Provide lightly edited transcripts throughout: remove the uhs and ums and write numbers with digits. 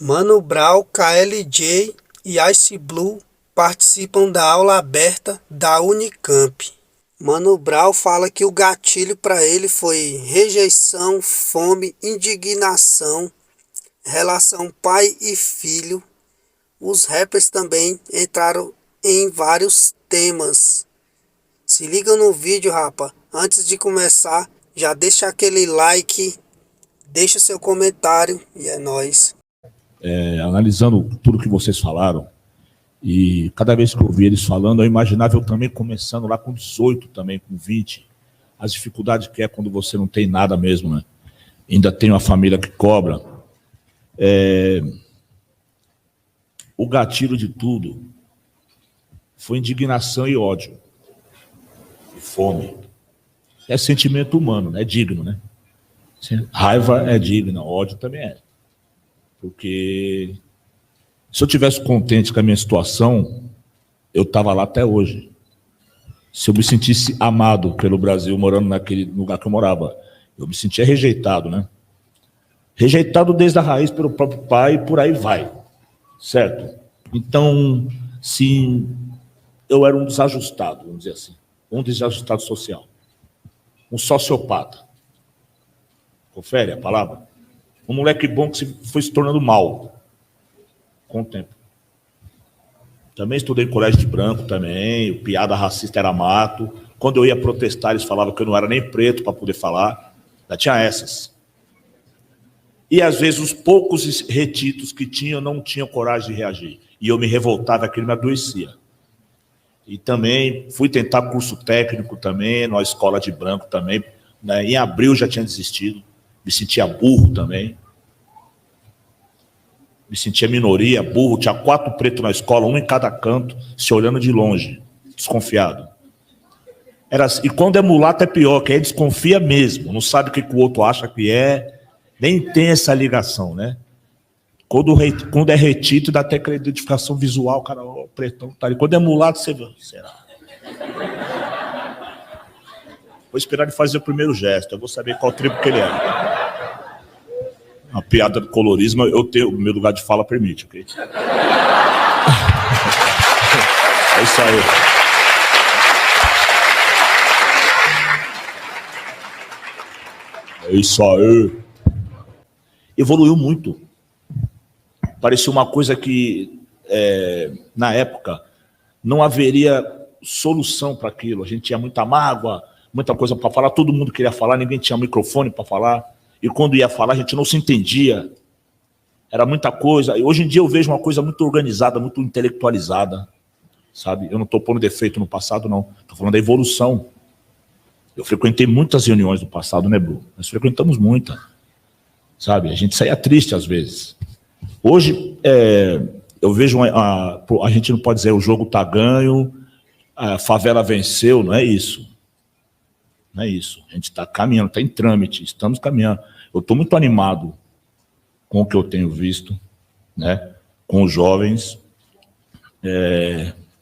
Mano Brown, KLJ e Ice Blue participam da aula aberta da Unicamp. Mano Brown fala que o gatilho para ele foi rejeição, fome, indignação, relação pai e filho. Os rappers também entraram em vários temas. Se liga no vídeo, rapa. Antes de começar, já deixa aquele like, deixa seu comentário e é nóis. Analisando tudo que vocês falaram, e cada vez que eu ouvi eles falando, eu imaginava eu também começando lá com 18, também com 20, as dificuldades que é quando você não tem nada mesmo, né? Ainda tem uma família que cobra. O gatilho de tudo foi indignação e ódio, e fome. É sentimento humano, é digno, né? Raiva é digna, ódio também é. Porque se eu tivesse contente com a minha situação, eu estava lá até hoje. Se eu me sentisse amado pelo Brasil, morando naquele lugar que eu morava, eu me sentia rejeitado, né? Rejeitado desde a raiz pelo próprio pai e por aí vai, certo? Então, sim, eu era um desajustado, vamos dizer assim, um desajustado social, um sociopata. Confere a palavra? Um moleque bom que foi se tornando mal com o tempo. Também estudei em colégio de branco também, o piada racista era mato. Quando eu ia protestar, eles falavam que eu não era nem preto para poder falar. Já tinha essas. E às vezes os poucos retitos que tinham não tinham coragem de reagir. E eu me revoltava, aquilo me adoecia. E também fui tentar curso técnico também, na escola de branco também. Né? Em abril já tinha desistido. Me sentia burro também. Me sentia minoria, burro. Tinha 4 pretos na escola, um em cada canto, se olhando de longe, desconfiado. E quando é mulato é pior, que aí desconfia mesmo. Não sabe o que o outro acha que é. Nem tem essa ligação, né? Quando é retito, dá até aquela identificação visual, cara, ó, pretão, tá ali. Quando é mulato, você vê, será? Vou esperar ele fazer o primeiro gesto, eu vou saber qual tribo que ele é. Uma piada do colorismo, eu tenho, o meu lugar de fala permite, ok? É isso aí. É isso aí. Evoluiu muito. Parecia uma coisa que, na época, não haveria solução para aquilo. A gente tinha muita mágoa, muita coisa para falar, todo mundo queria falar, ninguém tinha microfone para falar. E quando ia falar, a gente não se entendia. Era muita coisa. E hoje em dia eu vejo uma coisa muito organizada, muito intelectualizada, sabe? Eu não estou pondo defeito no passado, não. Estou falando da evolução. Eu frequentei muitas reuniões do passado, né, Bru? Nós frequentamos muitas, sabe? A gente saía triste às vezes. Hoje, eu vejo... a gente não pode dizer o jogo está ganho, a favela venceu, não é isso. Não é isso. A gente está caminhando, está em trâmite, estamos caminhando. Eu estou muito animado com o que eu tenho visto, né, com os jovens.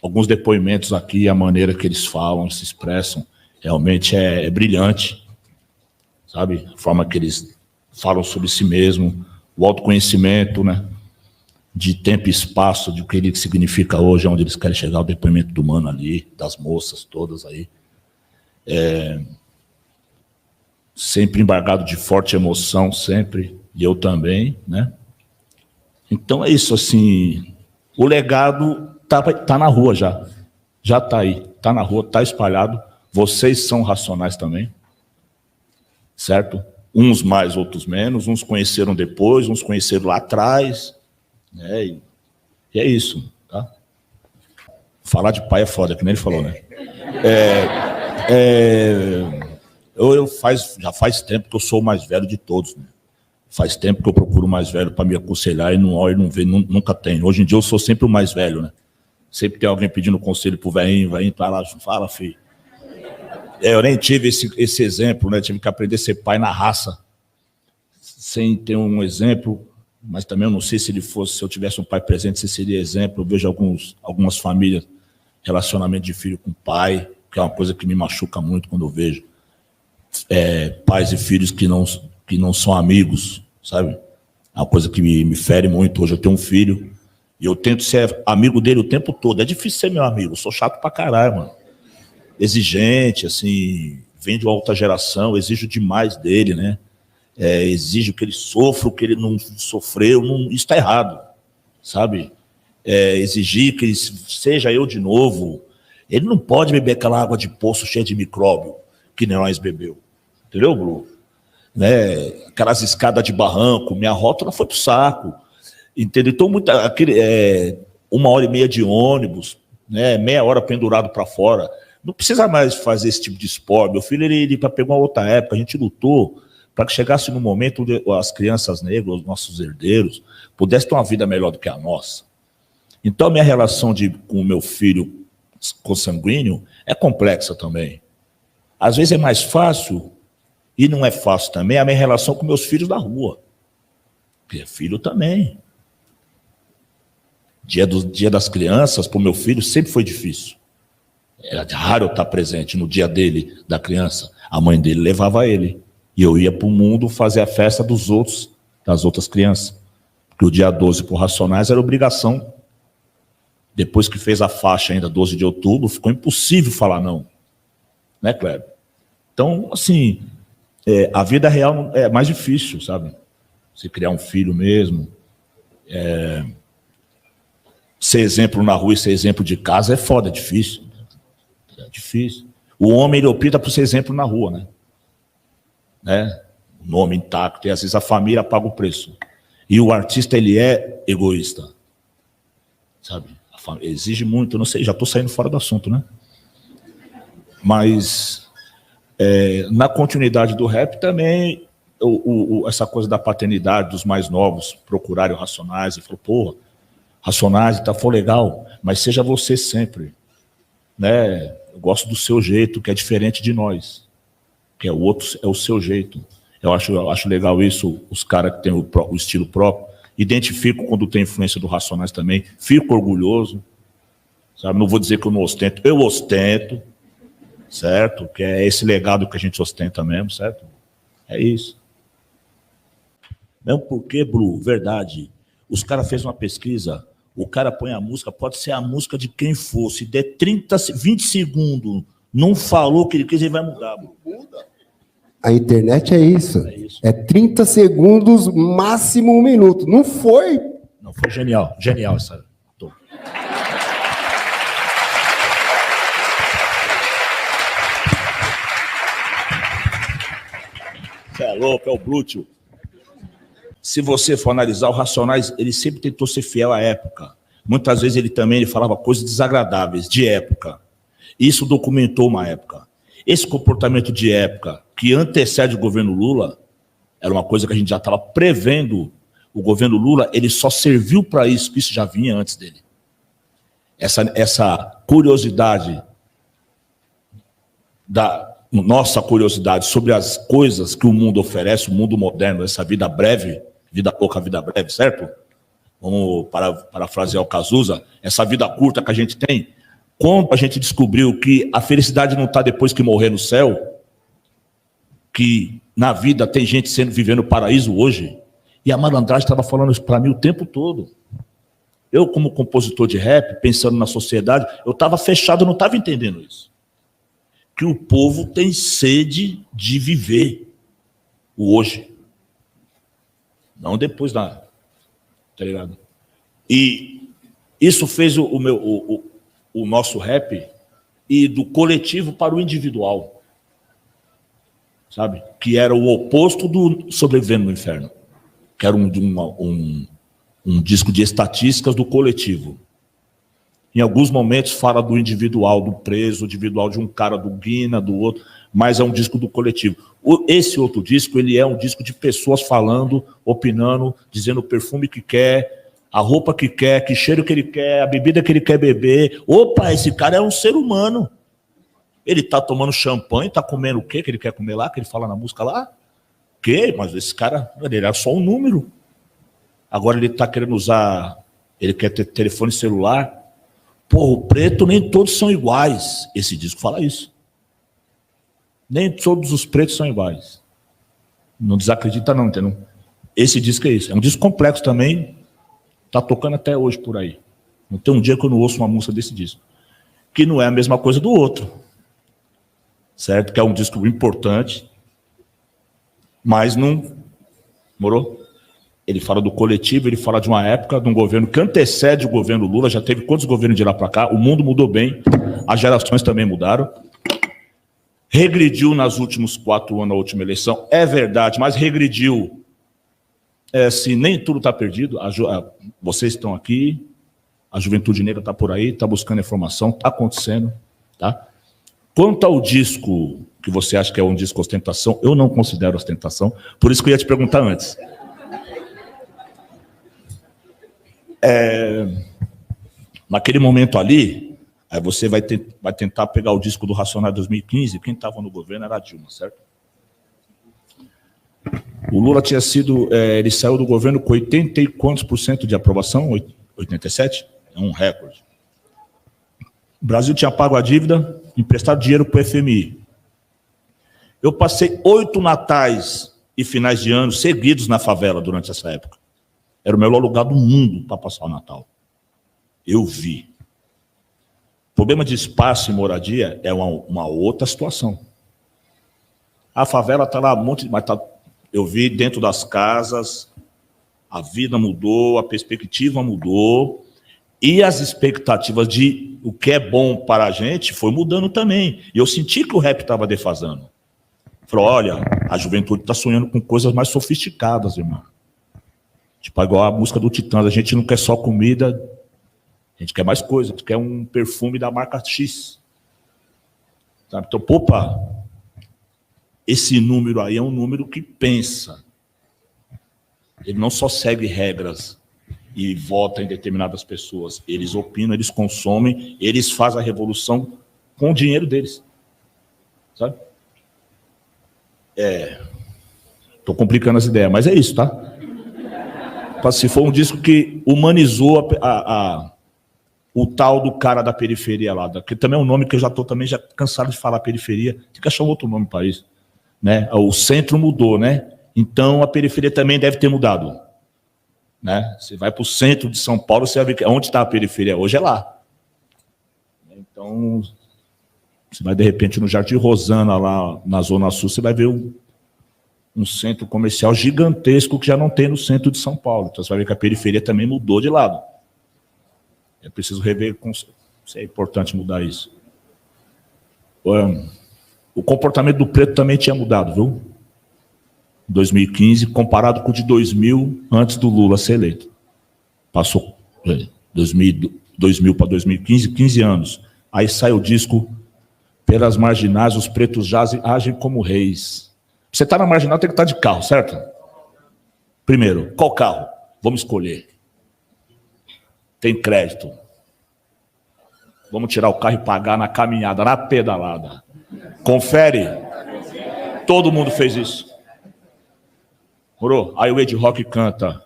Alguns depoimentos aqui, a maneira que eles falam, se expressam, realmente é brilhante, sabe? A forma que eles falam sobre si mesmo, o autoconhecimento, né, de tempo e espaço, de o que ele significa hoje, onde eles querem chegar, o depoimento do mano ali, das moças todas aí. Sempre embargado de forte emoção, sempre, e eu também, né? Então é isso, assim, o legado tá na rua já tá aí, tá na rua, tá espalhado, vocês são racionais também, certo? Uns mais, outros menos, uns conheceram depois, uns conheceram lá atrás, né? E é isso, tá? Falar de pai é foda, que nem ele falou, né? Já faz tempo que eu sou o mais velho de todos, né? Faz tempo que eu procuro o mais velho para me aconselhar e não olho, não vê, nunca tem. Hoje em dia eu sou sempre o mais velho, né? Sempre tem alguém pedindo conselho pro velhinho, vai lá, fala, filho. Eu nem tive esse exemplo, né? Tive que aprender a ser pai na raça, sem ter um exemplo, mas também eu não sei se eu tivesse um pai presente, se seria exemplo. Eu vejo algumas famílias, relacionamento de filho com pai, que é uma coisa que me machuca muito quando eu vejo. Pais e filhos que não são amigos, sabe? É uma coisa que me fere muito. Hoje eu tenho um filho e eu tento ser amigo dele o tempo todo. É difícil ser meu amigo, eu sou chato pra caralho, mano. Exigente, assim, vem de uma outra geração, exijo demais dele, né? Exijo que ele sofra o que ele não sofreu, isso está errado, sabe? Exigir que ele seja eu de novo. Ele não pode beber aquela água de poço cheia de micróbio que nós bebeu, entendeu, Bruno? Né? Aquelas escadas de barranco, minha rótula foi pro saco, entendeu? Então, uma hora e meia de ônibus, né? Meia hora pendurado para fora. Não precisa mais fazer esse tipo de esporte. Meu filho, ele para pegar uma outra época, a gente lutou para que chegasse no momento onde as crianças negras, os nossos herdeiros, pudessem ter uma vida melhor do que a nossa. Então, a minha relação com o meu filho consanguíneo é complexa também. Às vezes é mais fácil, e não é fácil também, a minha relação com meus filhos da rua. Porque é filho também. Dia das crianças, para o meu filho, sempre foi difícil. Era raro eu estar presente no dia dele, da criança. A mãe dele levava ele. E eu ia para o mundo fazer a festa das outras crianças. Porque o dia 12 por Racionais era obrigação. Depois que fez a faixa ainda, 12 de outubro, ficou impossível falar não. Né, Kleber? Então, assim, a vida real é mais difícil, sabe? Você criar um filho mesmo. Ser exemplo na rua e ser exemplo de casa é foda, é difícil. É difícil. O homem, ele opta por ser exemplo na rua, né? O nome intacto, e às vezes a família paga o preço. E o artista, ele é egoísta. Sabe? Exige muito, eu não sei, já estou saindo fora do assunto, né? Mas, na continuidade do rap também, essa coisa da paternidade dos mais novos procurarem o Racionais e falou, porra, Racionais, foi legal, mas seja você sempre, né? Eu gosto do seu jeito, que é diferente de nós, que é o seu jeito. Eu acho legal isso, os caras que têm o estilo próprio. Identifico quando tem influência do Racionais também, fico orgulhoso, sabe? Não vou dizer que eu não ostento, eu ostento, certo? Que é esse legado que a gente ostenta mesmo, certo? É isso. Mesmo porque, Bru, verdade, os caras fez uma pesquisa, o cara põe a música, pode ser a música de quem for, se der 20 segundos, não falou o que ele quis, ele vai mudar, Bru. Muda. A internet é isso. É 30 segundos, máximo 1 minuto. Não foi? Não, foi genial. Genial essa. Você é louco, é o Blútil. Se você for analisar, o Racionais, ele sempre tentou ser fiel à época. Muitas vezes ele falava coisas desagradáveis, de época. Isso documentou uma época. Esse comportamento de época que antecede o governo Lula era uma coisa que a gente já estava prevendo. O governo Lula, ele só serviu para isso, que isso já vinha antes dele. Essa curiosidade, nossa curiosidade sobre as coisas que o mundo oferece, o mundo moderno, essa vida breve, vida pouca, vida breve, certo? Vamos parafrasear o Cazuza, essa vida curta que a gente tem. Quando a gente descobriu que a felicidade não está depois que morrer no céu, que na vida tem gente vivendo o paraíso hoje, e a malandragem estava falando isso para mim o tempo todo. Eu, como compositor de rap, pensando na sociedade, eu estava fechado, eu não estava entendendo isso. Que o povo tem sede de viver o hoje. Não depois da... Tá ligado? E isso fez o nosso rap ir do coletivo para o individual. Sabe? Que era o oposto do Sobrevivendo no Inferno. Que era um disco de estatísticas do coletivo. Em alguns momentos fala do individual, do preso, individual de um cara, do Guina, do outro, mas é um disco do coletivo. Esse outro disco, ele é um disco de pessoas falando, opinando, dizendo o perfume que quer, a roupa que quer, que cheiro que ele quer, a bebida que ele quer beber. Opa, esse cara é um ser humano. Ele tá tomando champanhe, tá comendo o quê que ele quer comer lá, que ele fala na música lá? Que? Mas esse cara, ele era só um número. Agora ele tá querendo usar, ele quer ter telefone celular. Pô, o preto nem todos são iguais. Esse disco fala isso. Nem todos os pretos são iguais. Não desacredita não, entendeu? Esse disco é isso. É um disco complexo também, tá tocando até hoje por aí. Não tem um dia que eu não ouço uma música desse disco. Que não é a mesma coisa do outro. Certo? Que é um disco importante, mas não... Morou? Ele fala do coletivo, ele fala de uma época, de um governo que antecede o governo Lula, já teve quantos governos de lá para cá, o mundo mudou bem, as gerações também mudaram. Regrediu nos últimos 4 anos na última eleição, é verdade, mas regrediu, se nem tudo está perdido, vocês estão aqui, a juventude negra está por aí, está buscando informação, está acontecendo. Tá? Quanto ao disco, que você acha que é um disco ostentação, eu não considero ostentação, por isso que eu ia te perguntar antes. Naquele momento ali, aí você vai tentar pegar o disco do Racionais 2015, quem estava no governo era a Dilma, certo? O Lula tinha sido, ele saiu do governo com 80 e quantos por cento de aprovação? 87? É um recorde. O Brasil tinha pago a dívida, emprestado dinheiro para o FMI. Eu passei 8 natais e finais de ano seguidos na favela durante essa época. Era o melhor lugar do mundo para passar o Natal. Eu vi. O problema de espaço e moradia é uma outra situação. A favela está lá, mas eu vi dentro das casas, a vida mudou, a perspectiva mudou, e as expectativas de o que é bom para a gente foi mudando também. E eu senti que o rap estava defasando. Falei, olha, a juventude está sonhando com coisas mais sofisticadas, irmão. Tipo, igual a música do Titãs, a gente não quer só comida, a gente quer mais coisa, a gente quer um perfume da marca X. Sabe? Então, opa, esse número aí é um número que pensa. Ele não só segue regras e vota em determinadas pessoas. Eles opinam, eles consomem, eles fazem a revolução com o dinheiro deles. Sabe? Estou complicando as ideias, mas é isso, tá? Se for um disco que humanizou o tal do cara da periferia lá, que também é um nome que eu já estou também já cansado de falar periferia, tem que achar um outro nome para isso. Né? O centro mudou, né? Então a periferia também deve ter mudado. Né? Você vai para o centro de São Paulo, você vai ver onde está a periferia, hoje é lá. Então, você vai de repente no Jardim Rosana, lá na Zona Sul, você vai ver um centro comercial gigantesco que já não tem no centro de São Paulo. Então você vai ver que a periferia também mudou de lado. É preciso rever, é importante mudar isso. O comportamento do preto também tinha mudado, viu? Em 2015, comparado com o de 2000, antes do Lula ser eleito. Passou 2000 para 2015, 15 anos. Aí sai o disco Pelas Marginais, os pretos agem como reis. Você está na marginal, tem que estar de carro, certo? Primeiro, qual carro? Vamos escolher. Tem crédito. Vamos tirar o carro e pagar na caminhada, na pedalada. Confere. Todo mundo fez isso. Morou? Aí o Ed Rock canta.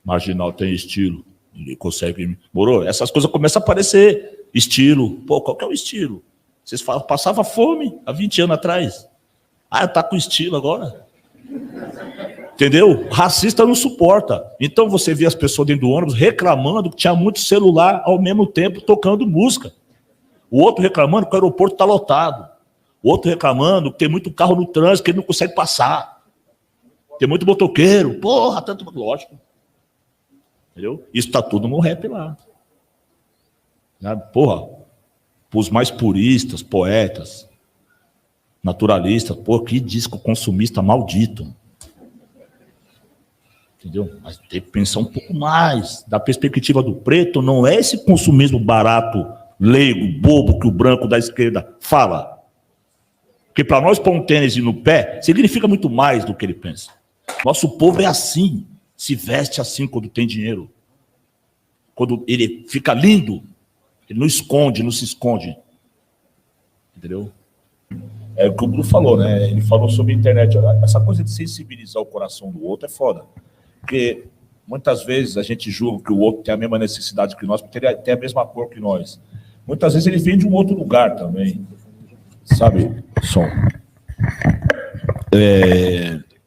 Marginal tem estilo. Ele consegue... Morou? Essas coisas começam a aparecer. Estilo. Pô, qual que é o estilo? Vocês falam, passava fome há 20 anos atrás. Ah, tá com estilo agora. Entendeu? Racista não suporta. Então você vê as pessoas dentro do ônibus reclamando que tinha muito celular ao mesmo tempo tocando música. O outro reclamando que o aeroporto está lotado. O outro reclamando que tem muito carro no trânsito que ele não consegue passar. Tem muito motoqueiro. Porra, tanto... Lógico. Entendeu? Isso está tudo no rap lá. Porra, os mais puristas, poetas, naturalistas, pô, que disco consumista maldito. Entendeu? Mas tem que pensar um pouco mais. Da perspectiva do preto, não é esse consumismo barato, leigo, bobo que o branco da esquerda fala. Porque para nós pôr um tênis no pé significa muito mais do que ele pensa. Nosso povo é assim, se veste assim quando tem dinheiro. Quando ele fica lindo, ele não esconde, não se esconde. Entendeu? É o que o Bruno falou, né? Ele falou sobre a internet. Essa coisa de sensibilizar o coração do outro é foda. Porque muitas vezes a gente julga que o outro tem a mesma necessidade que nós, porque ele tem a mesma cor que nós. Muitas vezes ele vem de um outro lugar também. Sabe? Som.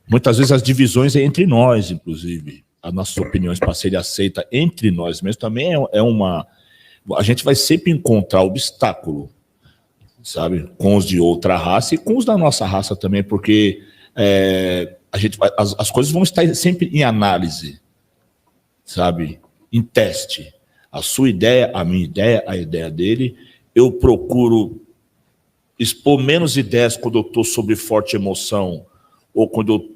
Muitas vezes as divisões é entre nós, inclusive. As nossas opiniões para serem aceitas entre nós mesmos também é uma... A gente vai sempre encontrar obstáculo, sabe? Com os de outra raça e com os da nossa raça também, porque a gente as coisas vão estar sempre em análise, sabe? Em teste. A sua ideia, a minha ideia, a ideia dele. Eu procuro expor menos ideias quando eu estou sob forte emoção ou quando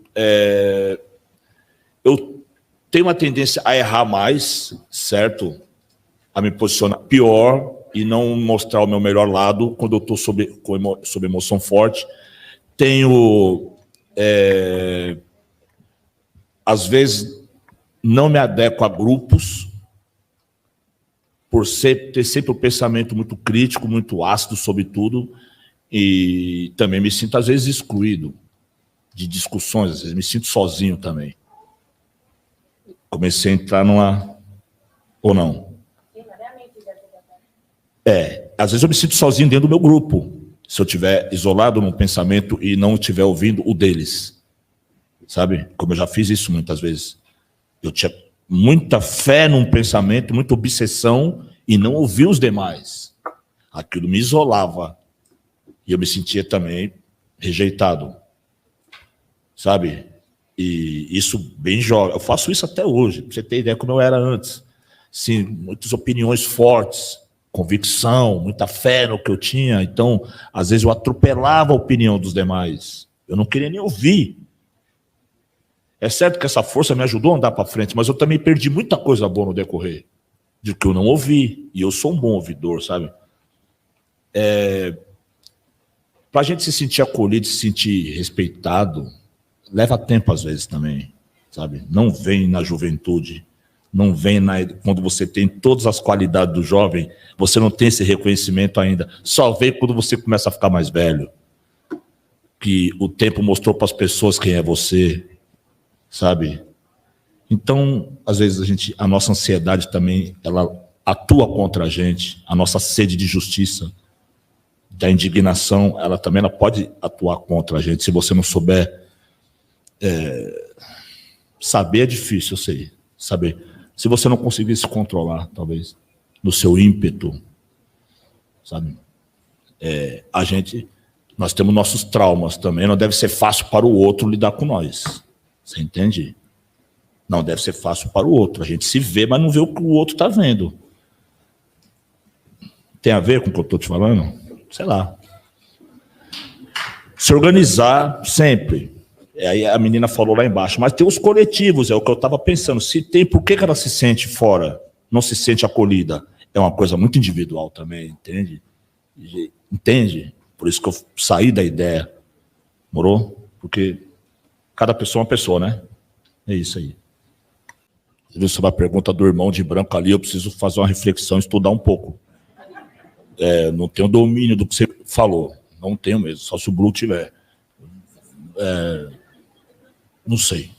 eu tenho uma tendência a errar mais, certo? A me posicionar pior e não mostrar o meu melhor lado quando eu estou sob emoção forte. Tenho, às vezes, não me adequo a grupos, por ter sempre um pensamento muito crítico, muito ácido sobre tudo, e também me sinto, às vezes, excluído de discussões, às vezes me sinto sozinho também. Comecei a entrar numa... Ou não? Às vezes eu me sinto sozinho dentro do meu grupo, se eu estiver isolado num pensamento e não estiver ouvindo o deles, sabe? Como eu já fiz isso muitas vezes. Eu tinha muita fé num pensamento, muita obsessão, e não ouvi os demais. Aquilo me isolava. E eu me sentia também rejeitado, sabe? E isso bem jovem. Eu faço isso até hoje, para você ter ideia como eu era antes. Sim, muitas opiniões fortes, convicção, muita fé no que eu tinha. Então, às vezes eu atropelava a opinião dos demais. Eu não queria nem ouvir. É certo que essa força me ajudou a andar para frente, mas eu também perdi muita coisa boa no decorrer de que eu não ouvi. E eu sou um bom ouvidor, sabe? Para a gente se sentir acolhido, se sentir respeitado, leva tempo às vezes também, sabe? Não vem na juventude, não vem quando você tem todas as qualidades do jovem, você não tem esse reconhecimento ainda. Só vem quando você começa a ficar mais velho, que o tempo mostrou para as pessoas quem é você, sabe? Então, às vezes a nossa ansiedade também, ela atua contra a gente, a nossa sede de justiça, da indignação, ela pode atuar contra a gente, se você não souber. Saber é difícil, eu sei, saber. Se você não conseguir se controlar, talvez, no seu ímpeto, sabe? Nós temos nossos traumas também, não deve ser fácil para o outro lidar com nós, você entende? Não deve ser fácil para o outro, a gente se vê, mas não vê o que o outro está vendo. Tem a ver com o que eu estou te falando? Sei lá. Se organizar sempre. Aí a menina falou lá embaixo, mas tem os coletivos, é o que eu estava pensando. Se tem, por que ela se sente fora? Não se sente acolhida? É uma coisa muito individual também, entende? Entende? Por isso que eu saí da ideia. Morou? Porque cada pessoa é uma pessoa, né? É isso aí. Sobre a pergunta do irmão de branco ali, eu preciso fazer uma reflexão, estudar um pouco. Não tenho domínio do que você falou. Não tenho mesmo, só se o Blue tiver. Não sei.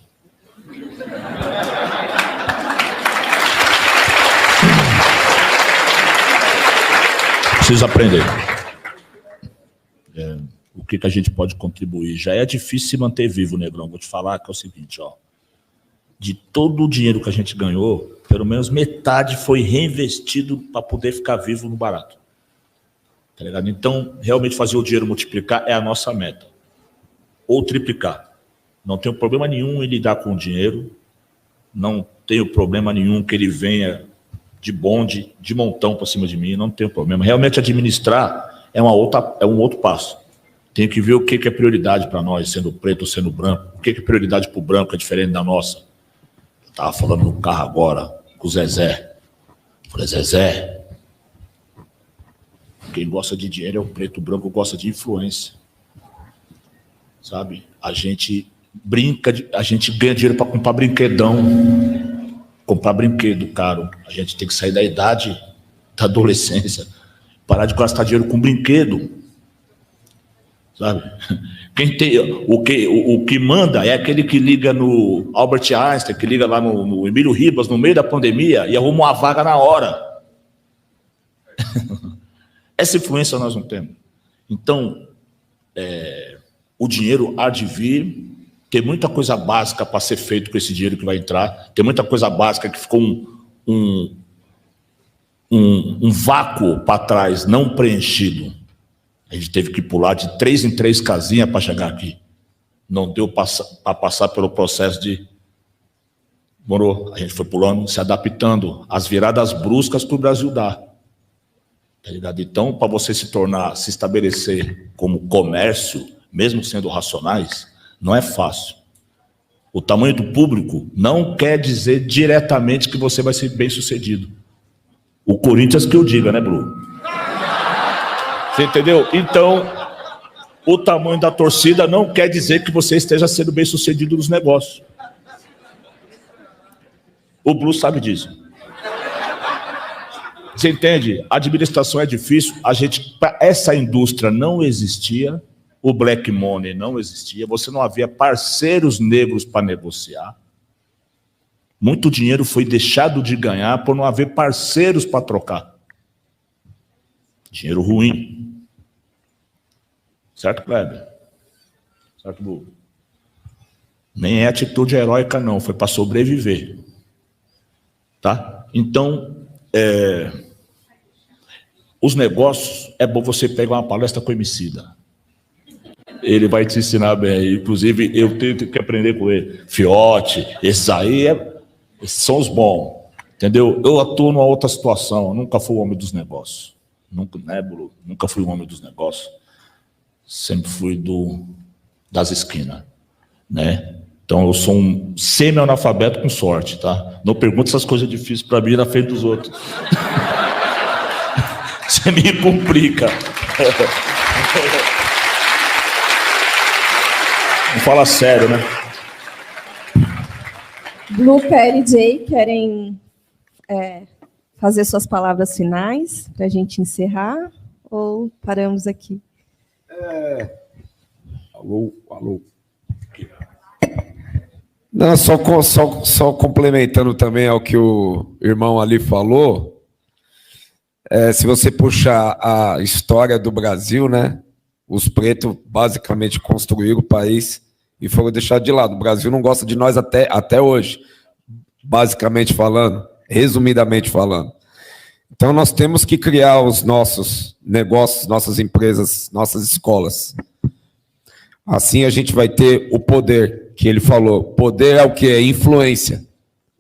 Preciso aprender. O que a gente pode contribuir? Já é difícil se manter vivo, Negrão. Vou te falar que é o seguinte, ó. De todo o dinheiro que a gente ganhou, pelo menos metade foi reinvestido para poder ficar vivo no barato. Tá ligado? Então, realmente fazer o dinheiro multiplicar é a nossa meta. Ou triplicar. Não tenho problema nenhum em lidar com o dinheiro. Não tenho problema nenhum que ele venha de bonde, de montão para cima de mim. Não tenho problema. Realmente administrar é um outro passo. Tem que ver o que é prioridade para nós, sendo preto ou sendo branco. O que é prioridade para o branco é diferente da nossa. Estava falando no carro agora com o Zezé. Falei, Zezé, quem gosta de dinheiro é o preto, o branco gosta de influência. Sabe? A gente brinca, a gente ganha dinheiro para comprar brinquedão. Comprar brinquedo caro. A gente tem que sair da idade da adolescência. Parar de gastar dinheiro com brinquedo. Sabe? Quem tem, o que manda é aquele que liga no Albert Einstein, que liga lá no Emílio Ribas, no meio da pandemia, e arruma uma vaga na hora. Essa influência nós não temos. Então, o dinheiro há de vir, Tem muita coisa básica para ser feito com esse dinheiro que vai entrar. Tem muita coisa básica que ficou um vácuo para trás, não preenchido. A gente teve que pular de 3 em 3 casinhas para chegar aqui. Não deu para passar pelo processo de... Morou. A gente foi pulando, se adaptando às viradas bruscas que o Brasil dá. Tá ligado? Então, para você se estabelecer como comércio, mesmo sendo racionais, não é fácil. O tamanho do público não quer dizer diretamente que você vai ser bem-sucedido. O Corinthians que eu diga, né, Bruno? Você entendeu? Então, o tamanho da torcida não quer dizer que você esteja sendo bem-sucedido nos negócios. O Blue sabe disso. Você entende? A administração é difícil. Essa indústria não existia. O black money não existia. Você não havia parceiros negros para negociar. Muito dinheiro foi deixado de ganhar por não haver parceiros para trocar. Dinheiro ruim. Certo, Kleber? Certo, Blue? Nem é atitude heróica, não. Foi para sobreviver. Tá? Então, os negócios, é bom você pegar uma palestra com o Emicida. Ele vai te ensinar bem. Inclusive, eu tenho que aprender com ele. Fiote, esses aí esses são os bons. Entendeu? Eu atuo numa outra situação. Eu nunca fui o homem dos negócios. Nunca, né, Bruno? Nunca fui o homem dos negócios. Sempre fui das esquinas. Né? Então, eu sou um semi-analfabeto com sorte, tá? Não pergunte essas coisas difíceis para mim na frente dos outros. Você me complica. Não fala sério, né? Blue, Pé e Jay querem fazer suas palavras finais para a gente encerrar ou paramos aqui? Alô. Não, só complementando também ao que o irmão ali falou, se você puxar a história do Brasil, né, os pretos basicamente construíram o país e foram deixados de lado. O Brasil não gosta de nós até hoje, basicamente falando, resumidamente falando. Então nós temos que criar os nossos negócios, nossas empresas, nossas escolas. Assim a gente vai ter o poder, que ele falou. Poder é o que? É influência,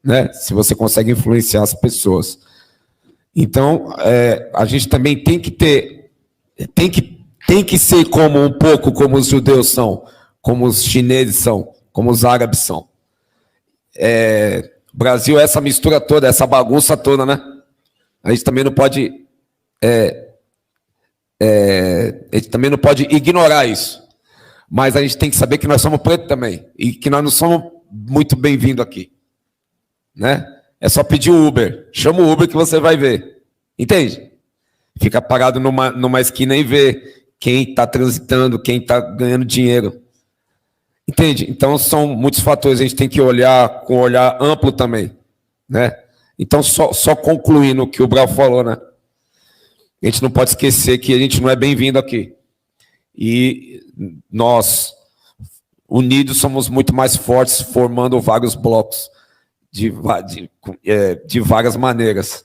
né? Se você consegue influenciar as pessoas. Então, a gente também tem que ter, tem que ser um pouco como os judeus são, como os chineses são, como os árabes são. Brasil é essa mistura toda, essa bagunça toda, né? A gente também não pode, ignorar isso. Mas a gente tem que saber que nós somos pretos também. E que nós não somos muito bem-vindos aqui. Né? É só pedir o Uber. Chama o Uber que você vai ver. Entende? Fica parado numa esquina e vê quem está transitando, quem está ganhando dinheiro. Entende? Então são muitos fatores. A gente tem que olhar com um olhar amplo também. Né? Então, só concluindo o que o Brau falou, né? A gente não pode esquecer que a gente não é bem-vindo aqui. E nós, unidos, somos muito mais fortes, formando vários blocos de várias maneiras,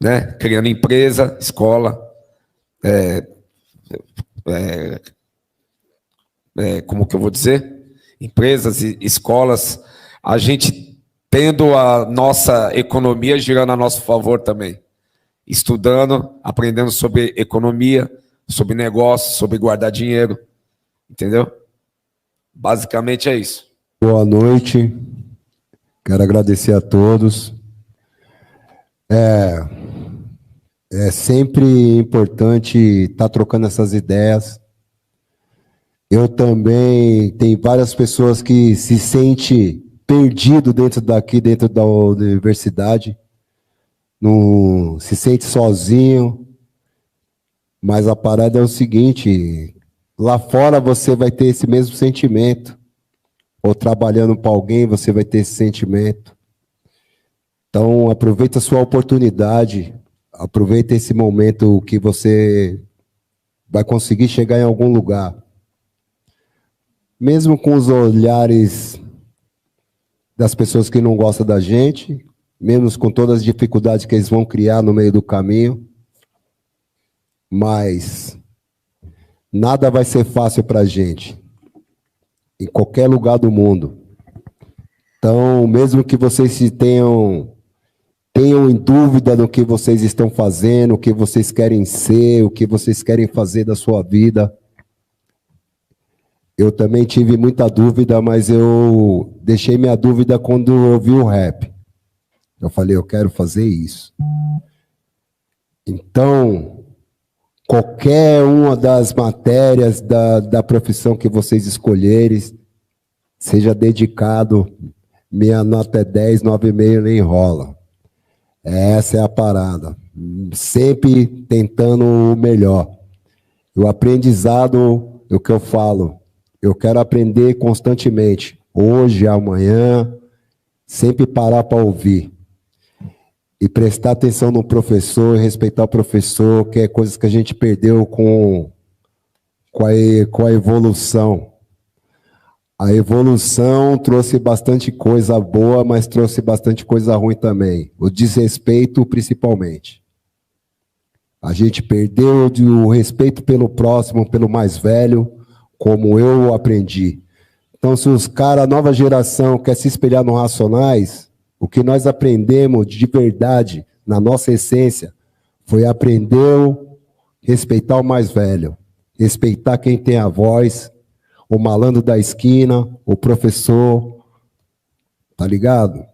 né? Criando empresa, escola, como que eu vou dizer? Empresas e escolas, a gente tendo a nossa economia girando a nosso favor também, estudando, aprendendo sobre economia, sobre negócio, sobre guardar dinheiro, entendeu? Basicamente é isso. Boa noite, quero agradecer a todos. É sempre importante estar trocando essas ideias. Eu também tenho várias pessoas que se sentem perdido dentro da universidade, não se sente sozinho. Mas a parada é o seguinte, lá fora você vai ter esse mesmo sentimento, ou trabalhando para alguém você vai ter esse sentimento. Então aproveita a sua oportunidade, aproveita esse momento que você vai conseguir chegar em algum lugar. mesmo com os olhares das pessoas que não gostam da gente, mesmo com todas as dificuldades que eles vão criar no meio do caminho, mas nada vai ser fácil para a gente, em qualquer lugar do mundo. Então, mesmo que vocês se tenham em dúvida do que vocês estão fazendo, o que vocês querem ser, o que vocês querem fazer da sua vida, eu também tive muita dúvida, mas eu deixei minha dúvida quando eu vi o rap. Eu falei, eu quero fazer isso. Então, qualquer uma das matérias da profissão que vocês escolherem, seja dedicado, minha nota é 10, 9,5, nem rola. Essa é a parada. Sempre tentando o melhor. O aprendizado, é o que eu falo, eu quero aprender constantemente. Hoje, amanhã, sempre parar para ouvir. E prestar atenção no professor, respeitar o professor, que é coisas que a gente perdeu com a evolução. A evolução trouxe bastante coisa boa, mas trouxe bastante coisa ruim também. O desrespeito, principalmente. A gente perdeu o respeito pelo próximo, pelo mais velho, como eu aprendi. Então, se os caras, a nova geração, quer se espelhar no Racionais, o que nós aprendemos de verdade, na nossa essência, foi aprender a respeitar o mais velho, respeitar quem tem a voz, o malandro da esquina, o professor, tá ligado?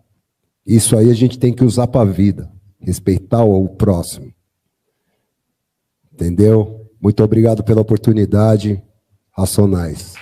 Isso aí a gente tem que usar para a vida, respeitar o próximo. Entendeu? Muito obrigado pela oportunidade, Racionais.